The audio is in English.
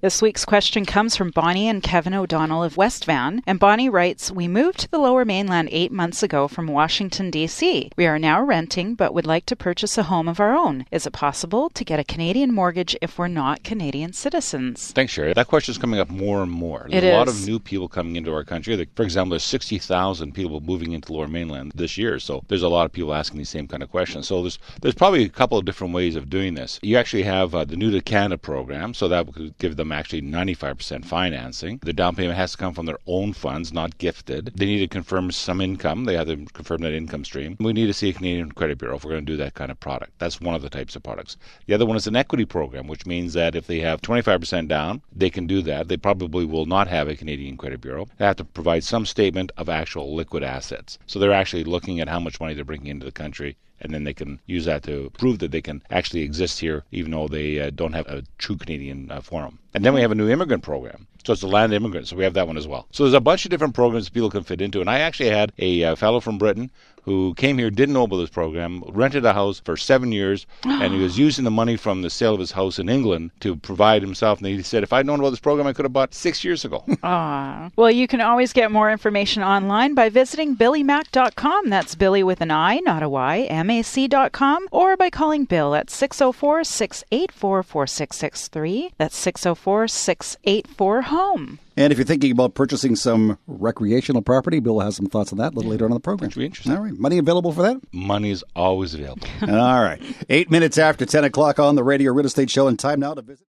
This week's question comes from Bonnie and Kevin O'Donnell of West Van, and Bonnie writes, "We moved to the Lower Mainland 8 months ago from Washington, D.C. We are now renting, but would like to purchase a home of our own. Is it possible to get a Canadian mortgage if we're not Canadian citizens?" Thanks, Sherry. That question is coming up more and more. There's a lot of new people coming into our country. For example, there's 60,000 people moving into the Lower Mainland this year, so there's a lot of people asking these same kind of questions. So there's probably a couple of different ways of doing this. You actually have the New to Canada program, so that would give them actually 95% financing. The down payment has to come from their own funds, not gifted. They need to confirm some income. They have to confirm that income stream. We need to see a Canadian credit bureau if we're going to do that kind of product. That's one of the types of products. The other one is an equity program, which means that if they have 25% down, they can do that. They probably will not have a Canadian credit bureau. They have to provide some statement of actual liquid assets. So they're actually looking at how much money they're bringing into the country, and then they can use that to prove that they can actually exist here, even though they don't have a true Canadian form. And then we have a new immigrant program. So it's the land immigrant, so we have that one as well. So there's a bunch of different programs people can fit into. And I actually had a fellow from Britain who came here, didn't know about this program, rented a house for 7 years, and he was using the money from the sale of his house in England to provide himself. And he said, if I'd known about this program, I could have bought 6 years ago. Well, you can always get more information online by visiting billymac.com. That's Billy with an I, not a Y, MAC.com, or by calling Bill at 604-684-4663. That's 604-684-HOME. And if you're thinking about purchasing some recreational property, Bill has some thoughts on that a little later on in the program. Which would be interesting. All right. Money available for that? Money is always available. All right. 8 minutes after 10 o'clock on the Radio Real Estate Show, and time now to visit.